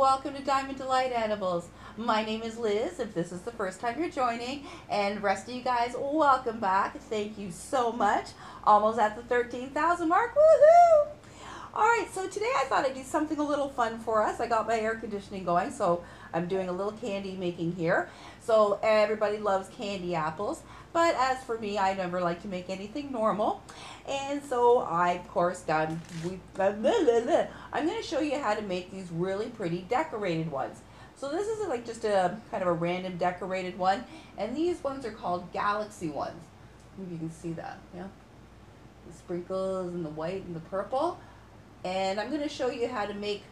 welcome to Diamond Delight Edibles. My name is Liz, if this is the first time you're joining, and the rest of you guys, welcome back. Thank you so much. Almost at the 13,000 mark, woohoo! Alright, so today I thought I'd do something a little fun for us. I got my air conditioning going, so I'm doing a little candy making here. So everybody loves candy apples, but as for me, I never like to make anything normal. And so I, of course, I'm going to show you how to make these really pretty decorated ones. So this is like just a kind of a random decorated one, and these ones are called galaxy ones. Maybe you can see that, yeah? The sprinkles and the white and the purple. And I'm going to show you how to make,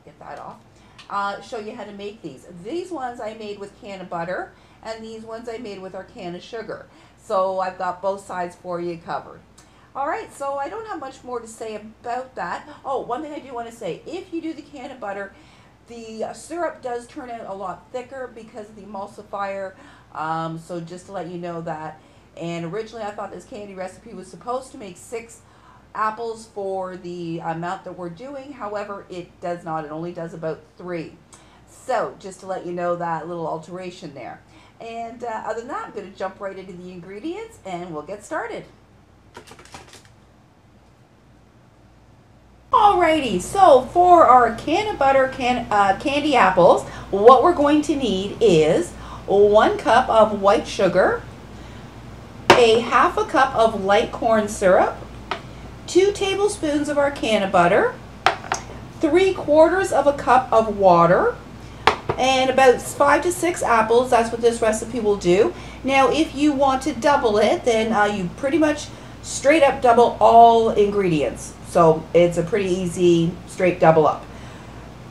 get that off, show you how to make these. These ones I made with Cannabutter, and these ones I made with our Canna sugar. So I've got both sides for you covered. Alright, so I don't have much more to say about that. Oh, one thing I do want to say, if you do the Cannabutter, the syrup does turn out a lot thicker because of the emulsifier, so just to let you know that. And originally I thought this candy recipe was supposed to make 6 apples for the amount that we're doing. However, it does not. It only does about 3. So just to let you know that little alteration there. And other than that, I'm going to jump right into the ingredients and we'll get started. Alrighty, so for our Cannabutter candy apples, what we're going to need is 1 cup of white sugar, a ½ a cup of light corn syrup, 2 tablespoons of our Cannabutter, 3/4 of a cup of water, and about 5 to 6 apples. That's what this recipe will do. Now, if you want to double it, then you pretty much straight up double all ingredients. So it's a pretty easy straight double up.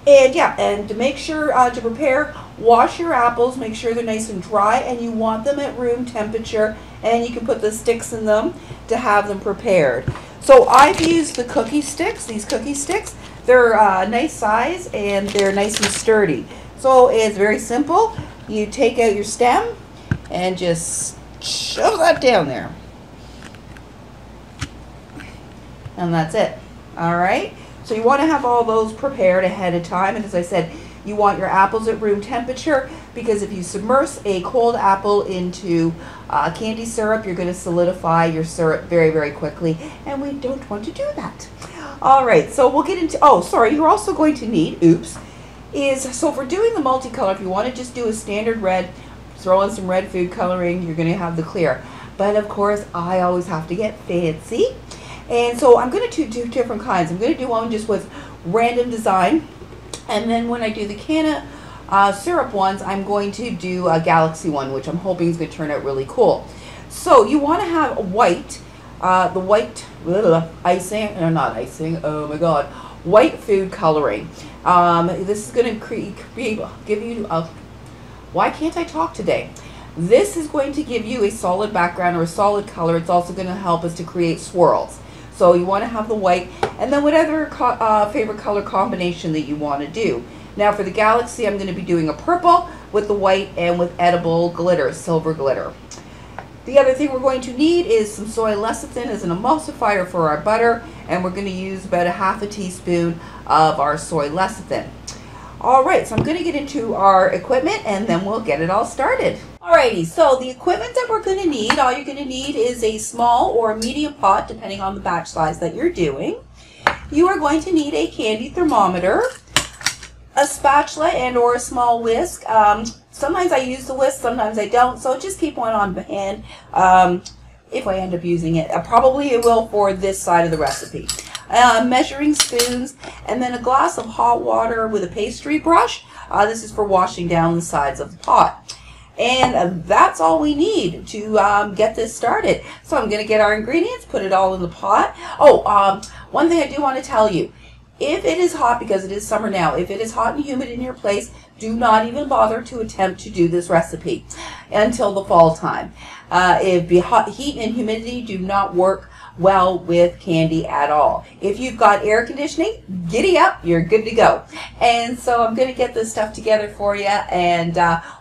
And yeah, and to make sure to prepare, wash your apples, make sure they're nice and dry, and you want them at room temperature, and you can put the sticks in them to have them prepared. So I've used the cookie sticks, these cookie sticks. They're nice size and they're nice and sturdy. So it's very simple. You take out your stem and just shove that down there. And that's it. Alright, so you want to have all those prepared ahead of time, and as I said, you want your apples at room temperature, because if you submerge a cold apple into candy syrup, you're going to solidify your syrup very, very quickly, and we don't want to do that. Alright, so we'll get into, oh sorry, you're also going to need, so for doing the multicolor, if you want to just do a standard red, throw in some red food coloring, you're going to have the clear. But of course, I always have to get fancy. And so I'm going to do 2 different kinds. I'm going to do one just with random design. And then when I do the Canna syrup ones, I'm going to do a galaxy one, which I'm hoping is going to turn out really cool. So you want to have white, the white icing, or not icing, oh my god, white food coloring. This is going to give you, why can't I talk today? This is going to give you a solid background or a solid color. It's also going to help us to create swirls. So you want to have the white, and then whatever favorite color combination that you want to do. Now for the galaxy, I'm going to be doing a purple with the white and with edible glitter, silver glitter. The other thing we're going to need is some soy lecithin as an emulsifier for our butter, and we're going to use about a ½ teaspoon of our soy lecithin. Alright, so I'm going to get into our equipment and then we'll get it all started. Alrighty, so the equipment that we're going to need, all you're going to need is a small or a medium pot, depending on the batch size that you're doing. You are going to need a candy thermometer, a spatula and or a small whisk. Sometimes I use the whisk, sometimes I don't, so just keep one on hand if I end up using it. Probably it will for this side of the recipe. Measuring spoons, and then a glass of hot water with a pastry brush. This is for washing down the sides of the pot. And that's all we need to get this started. So I'm going to get our ingredients, put it all in the pot. Oh, one thing I do want to tell you. If it is hot, because it is summer now, if it is hot and humid in your place, do not even bother to attempt to do this recipe until the fall time. Heat and humidity do not work well with candy at all. If you've got air conditioning, giddy up, you're good to go. And so I'm going to get this stuff together for you, and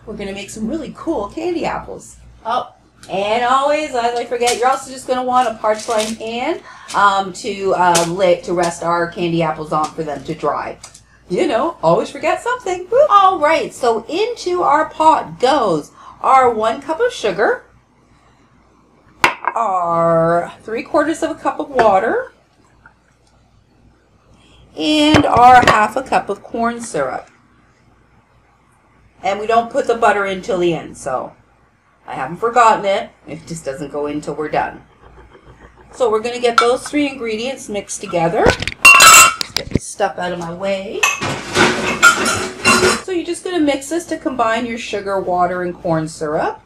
we're going to make some really cool candy apples. Oh, and always, as I forget, you're also just going to want a parched frying pan to rest our candy apples on for them to dry. You know, always forget something. Woo. All right, so into our pot goes our 1 cup of sugar, our 3/4 of a cup of water, and our 1/2 cup of corn syrup. And we don't put the butter in till the end, so I haven't forgotten it. It just doesn't go in till we're done. So we're going to get those 3 ingredients mixed together. Let's get this stuff out of my way. So you're just going to mix this to combine your sugar, water, and corn syrup.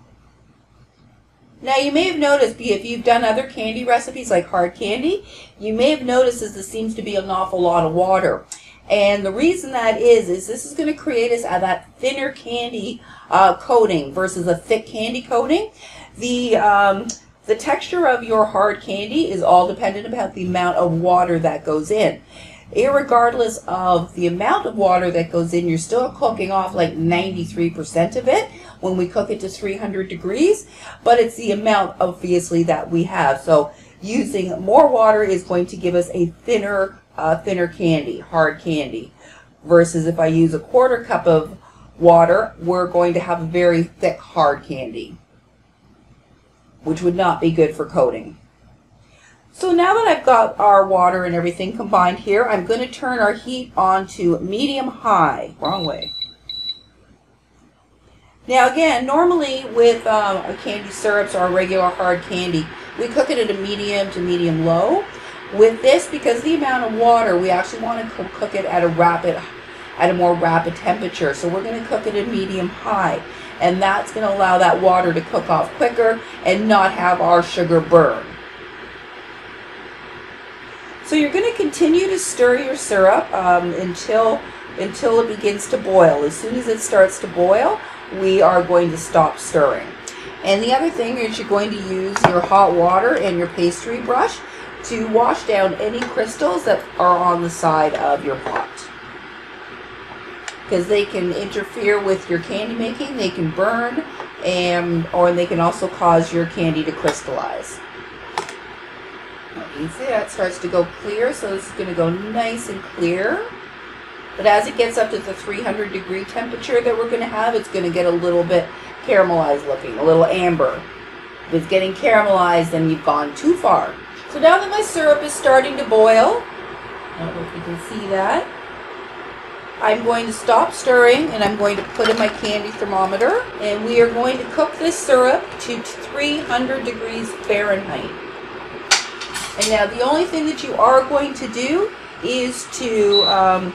Now you may have noticed, if you've done other candy recipes like hard candy, you may have noticed this seems to be an awful lot of water. And the reason that is this is going to create us that thinner candy coating versus a thick candy coating. The texture of your hard candy is all dependent about the amount of water that goes in. Irregardless of the amount of water that goes in, you're still cooking off like 93% of it when we cook it to 300 degrees, but it's the amount obviously that we have. So using more water is going to give us a thinner candy, hard candy, versus if I use a 1/4 cup of water, we're going to have a very thick hard candy, which would not be good for coating. So now that I've got our water and everything combined here, I'm going to turn our heat on to medium-high. Wrong way. Now again, normally with a candy syrups or a regular hard candy, we cook it at a medium to medium-low. With this, because of the amount of water, we actually want to cook it at a more rapid temperature. So we're going to cook it at medium-high, and that's going to allow that water to cook off quicker and not have our sugar burn. So you're going to continue to stir your syrup until it begins to boil. As soon as it starts to boil, we are going to stop stirring. And the other thing is you're going to use your hot water and your pastry brush to wash down any crystals that are on the side of your pot, because they can interfere with your candy making, they can burn, or they can also cause your candy to crystallize. You can see that starts to go clear, so this is going to go nice and clear. But as it gets up to the 300-degree temperature that we're going to have, it's going to get a little bit caramelized looking, a little amber. If it's getting caramelized, then you've gone too far. So now that my syrup is starting to boil, I don't know if you can see that, I'm going to stop stirring and I'm going to put in my candy thermometer, and we are going to cook this syrup to 300 degrees Fahrenheit. And now the only thing that you are going to do is to,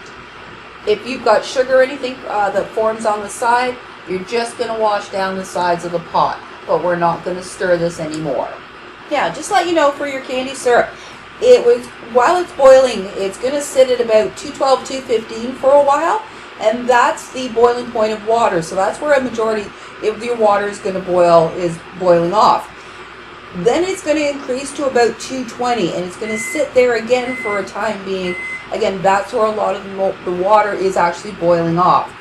if you've got sugar or anything that forms on the side, you're just going to wash down the sides of the pot, but we're not going to stir this anymore. Now, just let you know, for your candy syrup, while it's boiling, it's going to sit at about 212, 215 for a while, and that's the boiling point of water. So that's where a majority of your water is going to is boiling off. Then it's going to increase to about 220, and it's going to sit there again for a time being. Again, that's where a lot of the water is actually boiling off.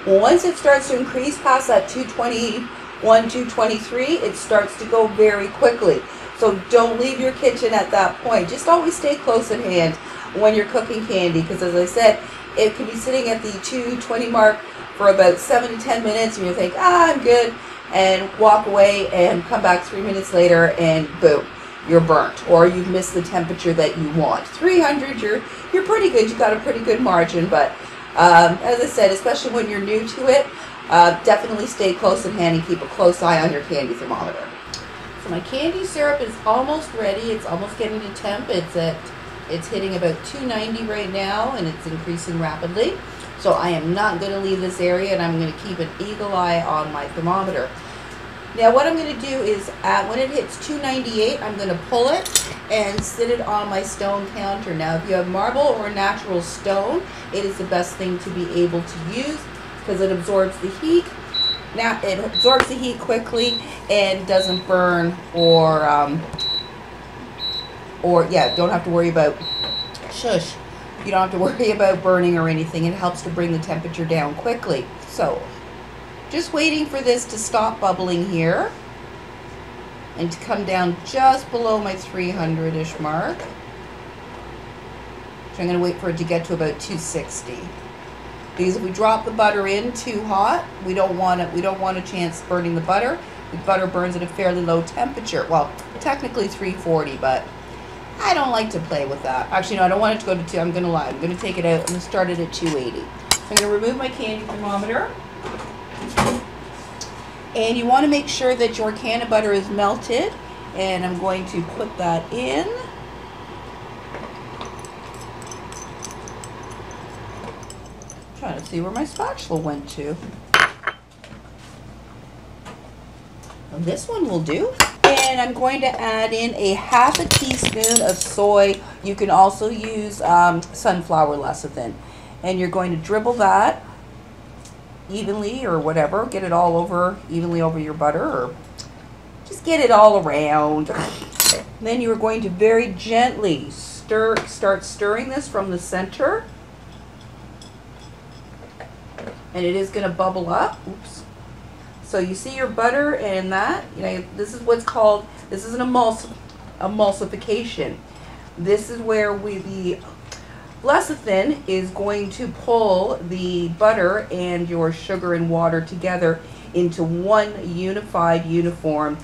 Once it starts to increase past that 221, 223, it starts to go very quickly. So don't leave your kitchen at that point. Just always stay close at hand when you're cooking candy, because as I said, it could be sitting at the 220 mark for about 7 to 10 minutes, and you think, I'm good, and walk away and come back 3 minutes later and boom, you're burnt, or you've missed the temperature that you want. 300, you're pretty good. You've got a pretty good margin, but as I said, especially when you're new to it, definitely stay close at hand and keep a close eye on your candy thermometer. So my candy syrup is almost ready. It's almost getting to temp. It's hitting about 290 right now, and it's increasing rapidly. So I am not going to leave this area, and I'm going to keep an eagle eye on my thermometer. Now what I'm going to do is, when it hits 298, I'm going to pull it and sit it on my stone counter. Now if you have marble or natural stone, it is the best thing to be able to use because it absorbs the heat. Now it absorbs the heat quickly and doesn't burn or don't have to worry about, you don't have to worry about burning or anything. It helps to bring the temperature down quickly. So just waiting for this to stop bubbling here and to come down just below my 300-ish mark. So I'm going to wait for it to get to about 260. Because if we drop the butter in too hot, we don't want a chance burning the butter. The butter burns at a fairly low temperature. Well, technically 340, but I don't like to play with that. Actually, no, I don't want it to go to 2. I'm going to lie. I'm going to take it out. I'm going to start it at 280. So I'm going to remove my candy thermometer. And you want to make sure that your Cannabutter is melted. And I'm going to put that in. I'm trying to see where my spatula went to. And this one will do. And I'm going to add in a half a teaspoon of soy. You can also use sunflower lecithin. And you're going to dribble that evenly or whatever. Get it all over, evenly over your butter, or just get it all around. Then you are going to very gently start stirring this from the center. And it is going to bubble up. Oops. So you see your butter and that, you know, this is what's called, this is an emulsification. This is where the lecithin is going to pull the butter and your sugar and water together into one unified, uniform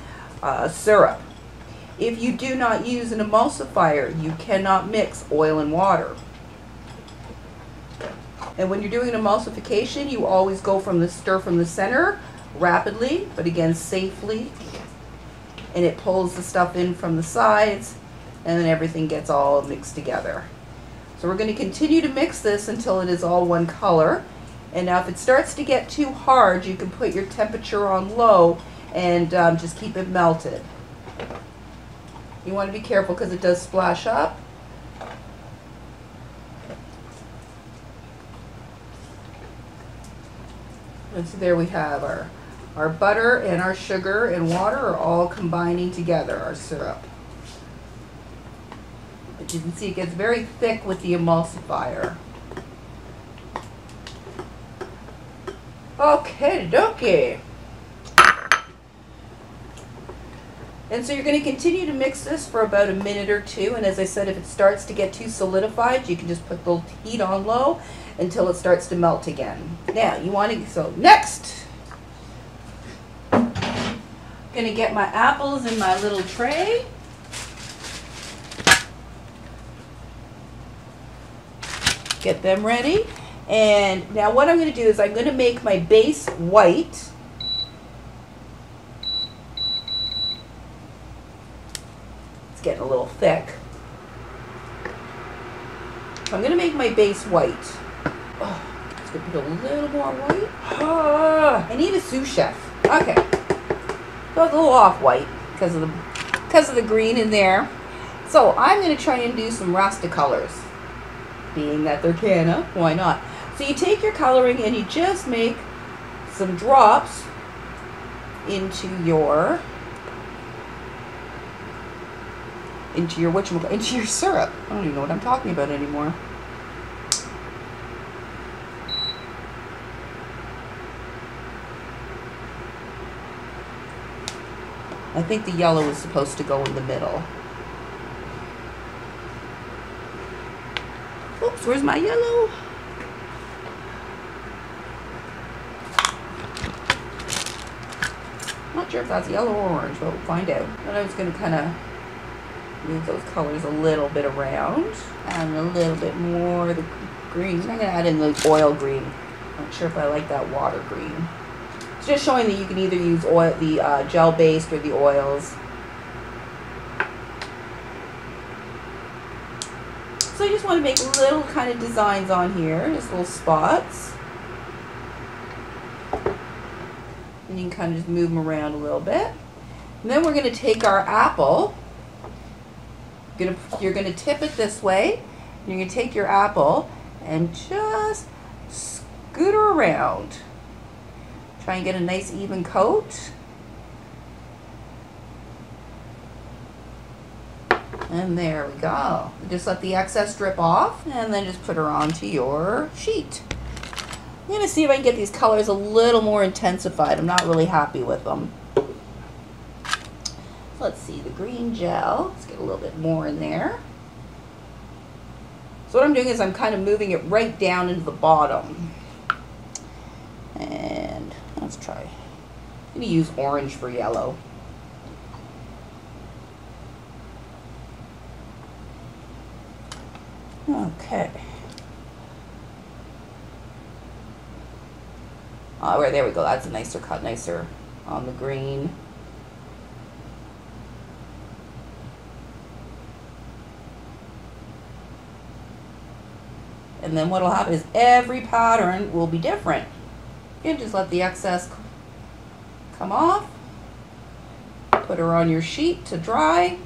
syrup. If you do not use an emulsifier, you cannot mix oil and water. And when you're doing an emulsification, you always go from the stir from the center, rapidly, but again safely, and it pulls the stuff in from the sides, and then everything gets all mixed together. So we're going to continue to mix this until it is all one color. And now if it starts to get too hard, you can put your temperature on low and just keep it melted. You want to be careful because it does splash up. And so there we have our butter and our sugar and water are all combining together, our syrup. But you can see it gets very thick with the emulsifier. Okay, dokie. And so you're going to continue to mix this for about a minute or two, and as I said, if it starts to get too solidified, you can just put the heat on low until it starts to melt again. Now, you want to, so next, I'm going to get my apples in my little tray. Get them ready. And now what I'm going to do is I'm going to make my base white. It's getting a little thick. So I'm going to make my base white. Oh, it's going to put a little more white. Oh, I need a sous chef. Okay. So it's a little off white because of the green in there. So I'm going to try and do some Rasta colors. Being that they're Canna, why not? So you take your coloring and you just make some drops into your syrup. I don't even know what I'm talking about anymore. I think the yellow is supposed to go in the middle. Oops, where's my yellow? Not sure if that's yellow or orange, but we'll find out. And I'm just going to kind of move those colors a little bit around. And a little bit more of the green. I'm going to add in the oil green. Not sure if I like that water green. It's just showing that you can either use oil, the gel-based or the oils. So I just want to make little kind of designs on here, just little spots. And you can kind of just move them around a little bit. And then we're going to take our apple. You're going to tip it this way. And you're going to take your apple and just scoot her around. Try and get a nice even coat. And there we go. Just let the excess drip off and then just put her onto your sheet. I'm going to see if I can get these colors a little more intensified. I'm not really happy with them. Let's see, the green gel. Let's get a little bit more in there. So what I'm doing is I'm kind of moving it right down into the bottom. let's try. I'm going to use orange for yellow. Okay. All right, there we go. That's a nicer cut, nicer on the green. And then what will happen is every pattern will be different. You just let the excess come off. Put her on your sheet to dry. And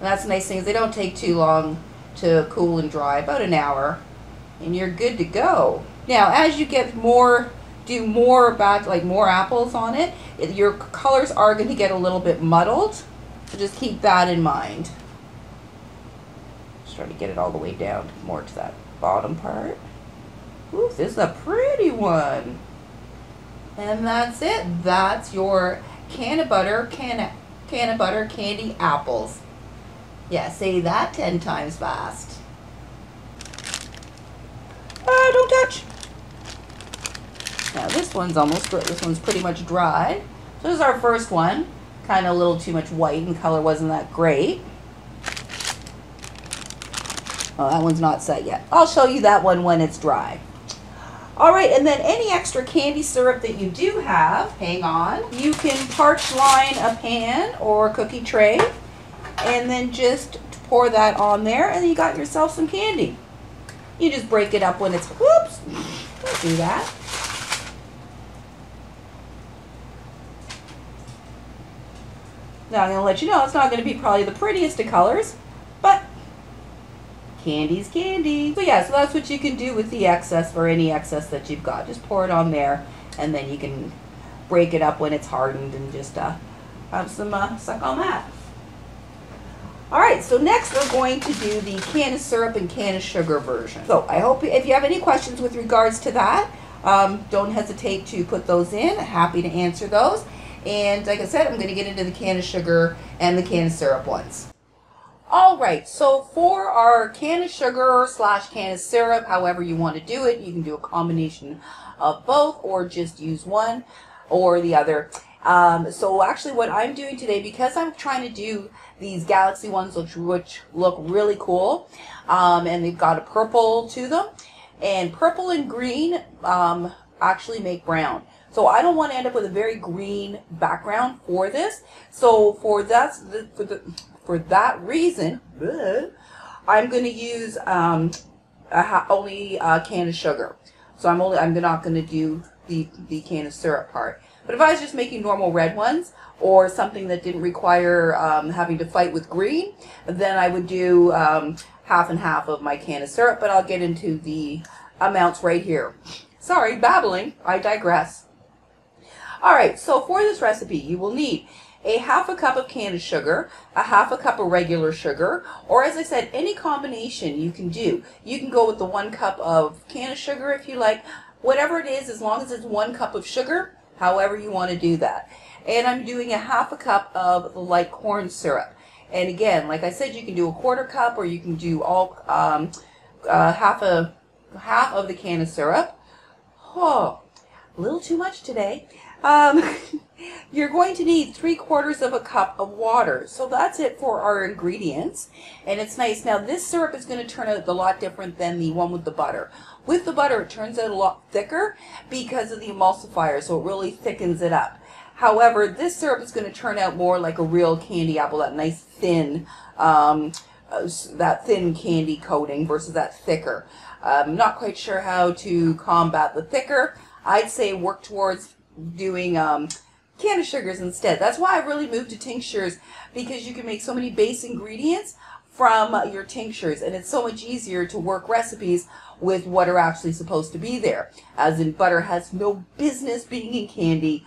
that's the nice thing is they don't take too long to cool and dry, about an hour, and you're good to go. Now, as you get more, do more batch, like more apples on it, your colors are going to get a little bit muddled. So just keep that in mind. Just try to get it all the way down more to that bottom part. Ooh, this is a pretty one. And that's it. That's your Cannabutter candy apples. Yeah, say that 10 times fast. Don't touch. Now this one's almost, this one's pretty much dry. So this is our first one. Kind of a little too much white and color wasn't that great. Oh, that one's not set yet. I'll show you that one when it's dry. All right, and then any extra candy syrup that you do have, hang on, you can parch line a pan or a cookie tray and then just pour that on there and you got yourself some candy. You just break it up when it's, whoops, don't do that. Now I'm going to let you know it's not going to be probably the prettiest of colors, but candy's candy. So yeah, so that's what you can do with the excess, or any excess that you've got. Just pour it on there and then you can break it up when it's hardened and just have some suck on that. Alright, so next we're going to do the Canna syrup and Canna sugar version. So I hope if you have any questions with regards to that, don't hesitate to put those in. Happy to answer those. And like I said, I'm going to get into the Canna sugar and the Canna syrup ones. Alright, so for our Canna sugar / Canna syrup, however you want to do it, you can do a combination of both or just use one or the other. So actually what I'm doing today, because I'm trying to do these galaxy ones which look really cool, and they've got a purple to them, and purple and green actually make brown. So I don't want to end up with a very green background for this. So for that reason, I'm going to use only Canna sugar. So I'm not going to do the Canna syrup part. But if I was just making normal red ones or something that didn't require having to fight with green, then I would do half and half of my Canna syrup. But I'll get into the amounts right here. Sorry, babbling. I digress. Alright, so for this recipe, you will need a ½ cup of Canna sugar, a ½ cup of regular sugar, or as I said, any combination you can do. You can go with the 1 cup of Canna sugar if you like. Whatever it is, as long as it's 1 cup of sugar, however you want to do that. And I'm doing a ½ cup of the light corn syrup. And again, like I said, you can do a 1/4 cup or you can do all half of the Canna syrup. Oh, a little too much today. You're going to need 3/4 cup of water. So that's it for our ingredients. And it's nice. Now this syrup is going to turn out a lot different than the one with the butter. With the butter, it turns out a lot thicker because of the emulsifier, so it really thickens it up. However, this syrup is going to turn out more like a real candy apple, that nice thin, that thin candy coating versus that thicker. I'm not quite sure how to combat the thicker. I'd say work towards doing Canna sugars instead. That's why I really moved to tinctures, because you can make so many base ingredients from your tinctures, and it's so much easier to work recipes with what are actually supposed to be there. As in, butter has no business being in candy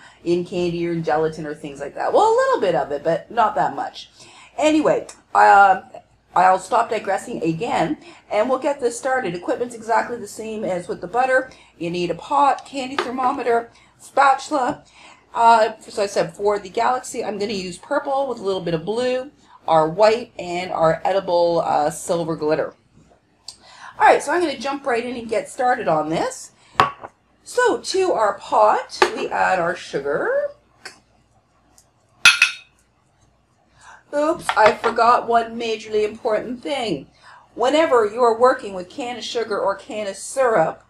or in gelatin or things like that. Well, a little bit of it, but not that much. Anyway, I'll stop digressing again, and we'll get this started. Equipment's exactly the same as with the butter. You need a pot, candy thermometer, spatula. So I said for the galaxy, I'm going to use purple with a little bit of blue, our white, and our edible silver glitter. Alright, so I'm going to jump right in and get started on this. So to our pot, we add our sugar. Oops, I forgot one majorly important thing. Whenever you are working with Canna sugar or Canna syrup,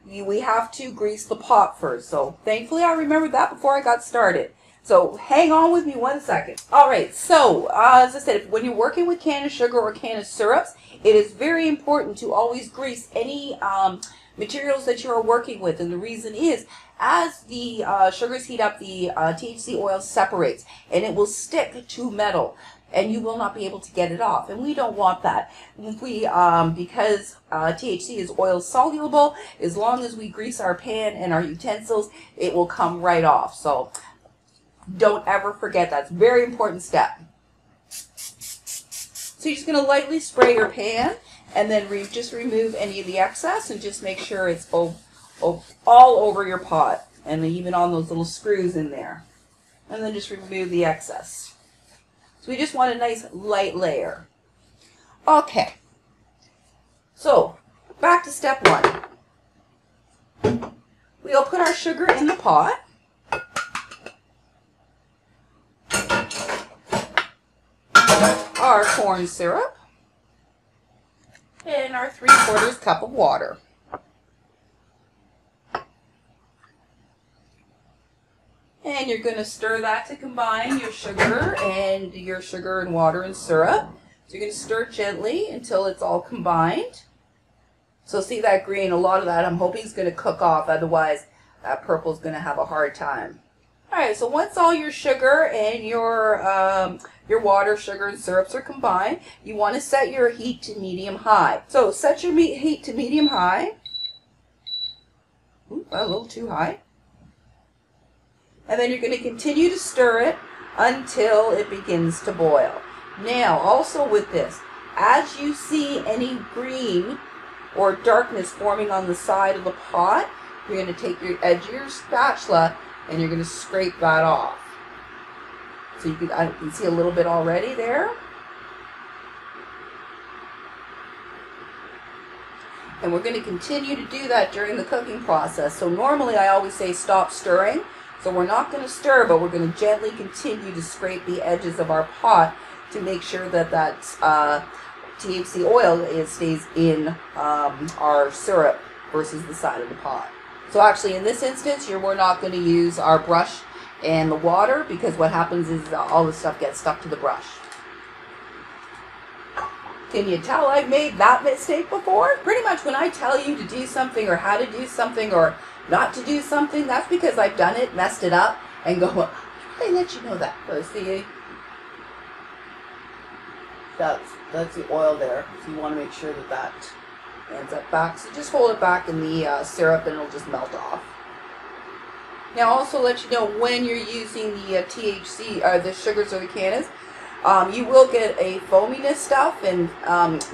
we have to grease the pot first. So thankfully I remembered that before I got started. So hang on with me 1 second. All right, so as I said, when you're working with Canna sugar or Canna syrups, it is very important to always grease any materials that you are working with. And the reason is, as the sugars heat up, the THC oil separates and it will stick to metal, and you will not be able to get it off, and we don't want that. Because THC is oil soluble, as long as we grease our pan and our utensils, it will come right off. So don't ever forget that. It's a very important step. So you're just going to lightly spray your pan, and then just remove any of the excess, and just make sure it's all over your pot, and even on those little screws in there. And then just remove the excess. So we just want a nice light layer. Okay. So back to step 1. We'll put our sugar in the pot. Our corn syrup. And our 3/4 cup of water. And you're going to stir that to combine your sugar and water and syrup. So you're going to stir gently until it's all combined. So see that green, a lot of that I'm hoping is going to cook off, otherwise that purple is going to have a hard time. Alright, so once all your sugar and your water, sugar, and syrups are combined, you want to set your heat to medium-high. So set your heat to medium-high. Ooh, a little too high. And then you're going to continue to stir it until it begins to boil. Now, also with this, as you see any green or darkness forming on the side of the pot, you're going to take your edge of your spatula and you're going to scrape that off. So you can see a little bit already there. And we're going to continue to do that during the cooking process. So normally I always say stop stirring. So we're not going to stir, but we're going to gently continue to scrape the edges of our pot to make sure that that THC oil stays in our syrup versus the side of the pot. So actually in this instance, we're not going to use our brush and the water, because what happens is all the stuff gets stuck to the brush. Can you tell I've made that mistake before? Pretty much when I tell you to do something or how to do something or not to do something, that's because I've done it, messed it up, and go, well, I let you know that. So see, that's the oil there. So you want to make sure that that ends up back. So just hold it back in the syrup and it'll just melt off. Now also let you know when you're using the THC, the sugars or the cannas, you will get a foaminess stuff, and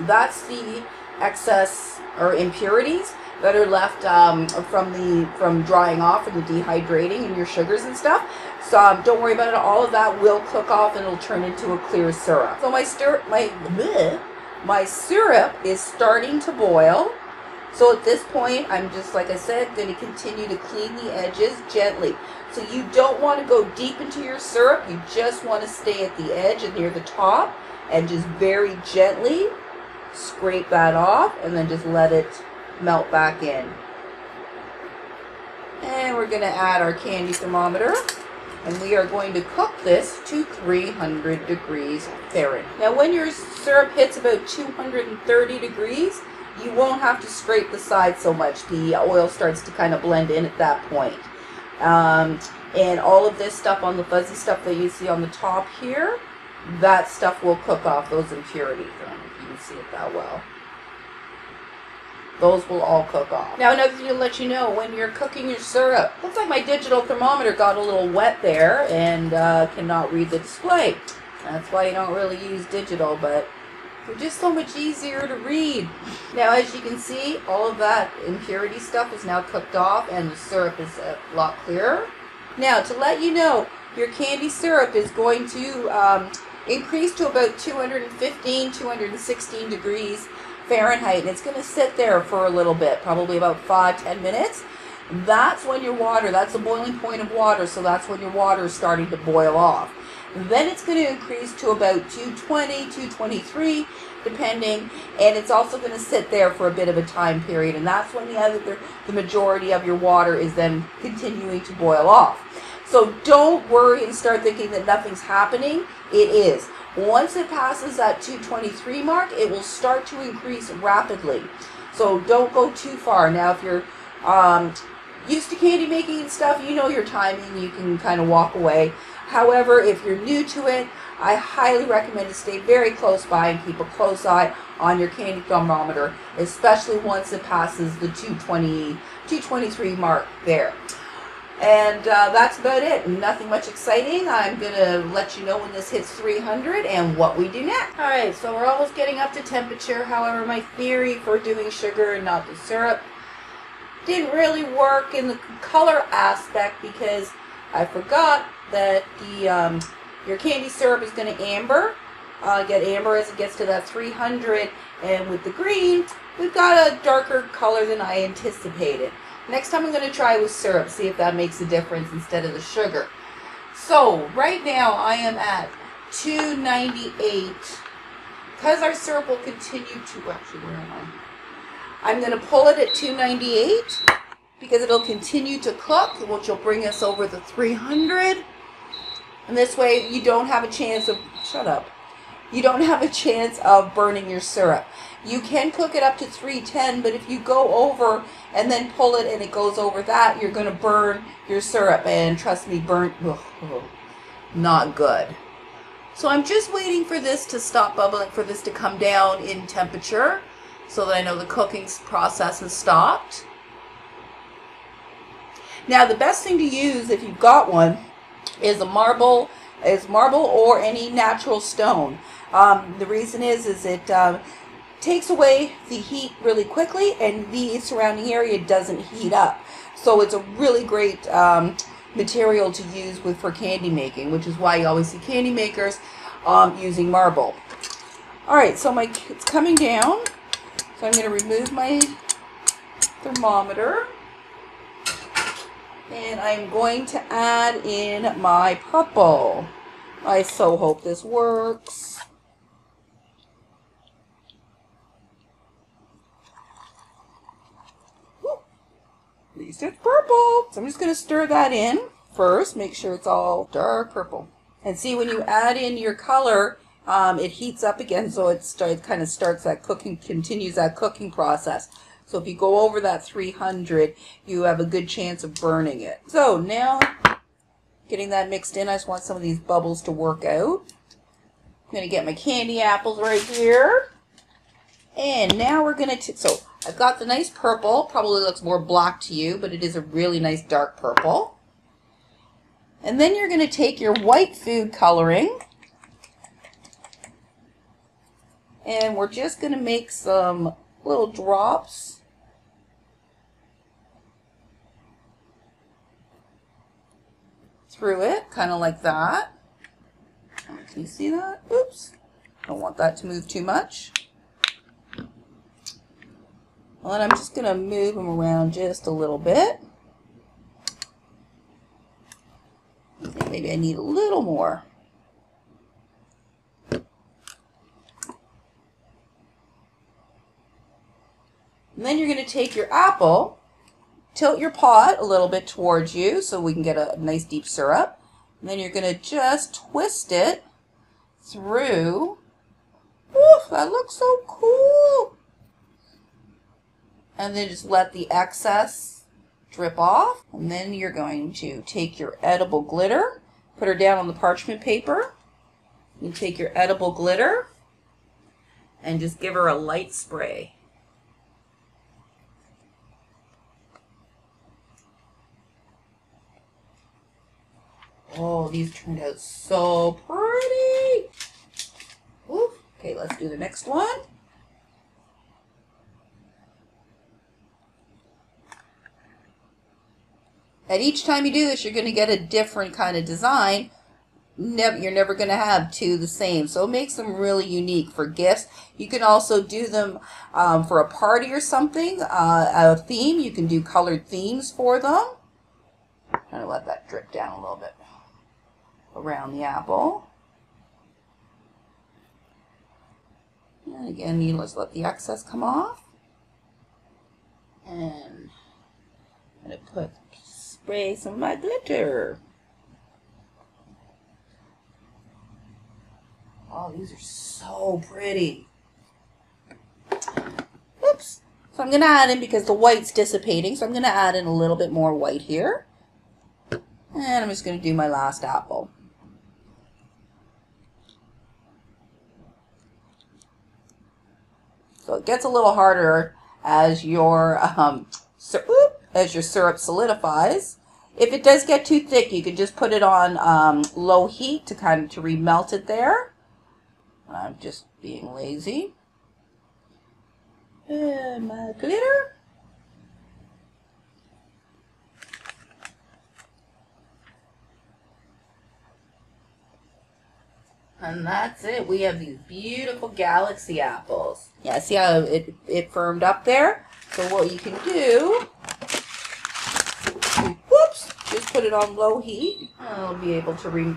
that's the excess or impurities that are left from drying off and the dehydrating in your sugars and stuff. So don't worry about it. All of that will cook off and it'll turn into a clear syrup. So my syrup is starting to boil. So at this point, I'm just, like I said, going to continue to clean the edges gently. So you don't want to go deep into your syrup. You just want to stay at the edge and near the top and just very gently scrape that off and then just let it melt back in. And we're going to add our candy thermometer, and we are going to cook this to 300 degrees Fahrenheit. Now when your syrup hits about 230 degrees, you won't have to scrape the sides so much. The oil starts to kind of blend in at that point. And all of this stuff on the fuzzy stuff that you see on the top here, that stuff will cook off those impurities. I don't know if you can see it that well. Those will all cook off. Now another thing to let you know, when you're cooking your syrup, looks like my digital thermometer got a little wet there and cannot read the display. That's why you don't really use digital, but they're just so much easier to read. Now as you can see, all of that impurity stuff is now cooked off and the syrup is a lot clearer. Now to let you know, your candy syrup is going to increase to about 215, 216 degrees Fahrenheit, and it's going to sit there for a little bit, probably about 5-10 minutes. That's when your water, that's the boiling point of water, so that's when your water is starting to boil off. Then it's going to increase to about 220, 223, depending, and it's also going to sit there for a bit of a time period, and that's when the majority of your water is then continuing to boil off. So don't worry and start thinking that nothing's happening. It is. Once it passes that 223 mark, it will start to increase rapidly. So don't go too far. Now, if you're used to candy making and stuff, you know your timing, you can kind of walk away. However, if you're new to it, I highly recommend to stay very close by and keep a close eye on your candy thermometer, especially once it passes the 223 mark there. And that's about it. Nothing much exciting. I'm going to let you know when this hits 300 and what we do next. Alright, so we're almost getting up to temperature. However, my theory for doing sugar and not the syrup didn't really work in the color aspect because I forgot that your candy syrup is going to amber. Get amber as it gets to that 300, and with the green, we've got a darker color than I anticipated. Next time I'm going to try with syrup, see if that makes a difference instead of the sugar. So right now I am at 298. Because our syrup will continue to, actually where am I? I'm going to pull it at 298 because it'll continue to cook, which will bring us over the 300. And this way you don't have a chance of, shut up, you don't have a chance of burning your syrup. You can cook it up to 310, but if you go over and then pull it and it goes over that, you're going to burn your syrup. And trust me, burnt, not good. So I'm just waiting for this to stop bubbling, for this to come down in temperature so that I know the cooking process has stopped. Now the best thing to use if you've got one is marble or any natural stone. The reason is it takes away the heat really quickly, and the surrounding area doesn't heat up. So it's a really great material to use for candy making, which is why you always see candy makers using marble. Alright, so it's coming down. So I'm going to remove my thermometer. And I'm going to add in my purple. I so hope this works. At least it's purple. So I'm just going to stir that in first. Make sure it's all dark purple. And see, when you add in your color, it heats up again, so it kind of starts that cooking, continues that cooking process. So if you go over that 300, you have a good chance of burning it. So now, getting that mixed in, I just want some of these bubbles to work out. I'm going to get my candy apples right here. And now we're going to, so I've got the nice purple, probably looks more black to you, but it is a really nice dark purple. And then you're going to take your white food coloring, and we're just going to make some little drops through it, kind of like that. Can you see that? Oops. Don't want that to move too much. Well, and I'm just going to move them around just a little bit. I think maybe I need a little more. And then you're going to take your apple, tilt your pot a little bit towards you so we can get a nice deep syrup. And then you're going to just twist it through. Oof, that looks so cool. And then just let the excess drip off. And then you're going to take your edible glitter, put her down on the parchment paper. You take your edible glitter and just give her a light spray. Oh, these turned out so pretty. Ooh, okay, let's do the next one. And each time you do this, you're going to get a different kind of design. you're never going to have two the same. So it makes them really unique for gifts. You can also do them for a party or something, a theme. You can do colored themes for them. I'm trying to let that drip down a little bit around the apple. And again, you just let the excess come off. And I'm going to spray some of my glitter. Oh, these are so pretty. Oops. So I'm going to add in, because the white's dissipating, so I'm going to add in a little bit more white here. And I'm just going to do my last apple. So it gets a little harder as your syrup solidifies. If it does get too thick, you can just put it on low heat to remelt it there. I'm just being lazy. And my glitter. And that's it. We have these beautiful galaxy apples. Yeah, see how it firmed up there? So what you can do, whoops, just put it on low heat. I'll be able to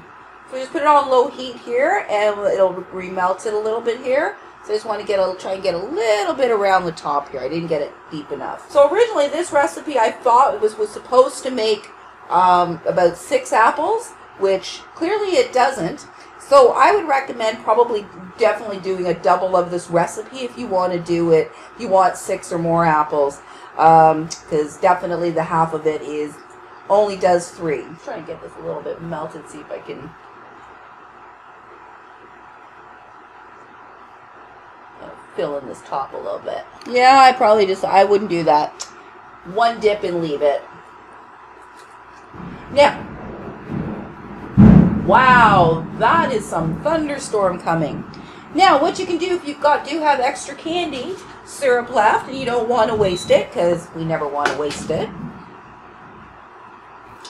so just put it on low heat here, and it'll remelt it a little bit here. So I just want to try and get a little bit around the top here. I didn't get it deep enough. So originally this recipe, I thought it was supposed to make about 6 apples, which clearly it doesn't. So I would recommend definitely doing a double of this recipe if you want to do it. If you want 6 or more apples, because definitely the half of it only does 3. I'm trying to get this a little bit melted. See if I can. Fill in this top a little bit. Yeah, I wouldn't do that. One dip and leave it. Now, wow, that is some thunderstorm coming. Now, what you can do if you do have extra candy syrup left and you don't want to waste it, because we never want to waste it,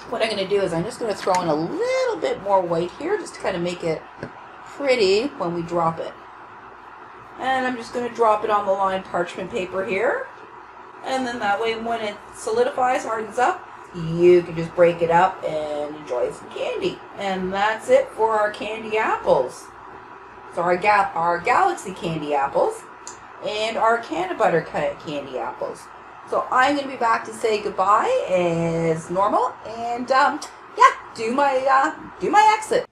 what I'm going to do is I'm just going to throw in a little bit more white here just to kind of make it pretty when we drop it. And I'm just going to drop it on the lined parchment paper here. And then that way when it solidifies, hardens up, you can just break it up and enjoy some candy. And that's it for our candy apples. So our Galaxy candy apples and our Cannabutter candy apples. So I'm going to be back to say goodbye as normal, and yeah, do my exit.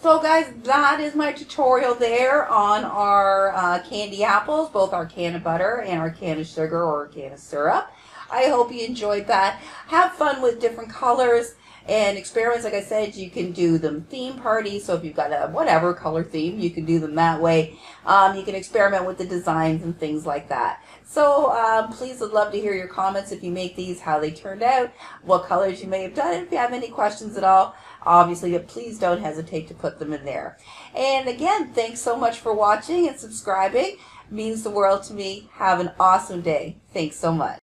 So guys, that is my tutorial there on our candy apples, both our Cannabutter and our Canna sugar or Canna syrup. I hope you enjoyed that. Have fun with different colors and experiments. Like I said, you can do them theme parties. So if you've got a whatever color theme, you can do them that way. You can experiment with the designs and things like that. So please, I'd love to hear your comments if you make these, how they turned out, what colors you may have done. If you have any questions at all, obviously, please don't hesitate to put them in there. And again, thanks so much for watching and subscribing. It means the world to me. Have an awesome day. Thanks so much.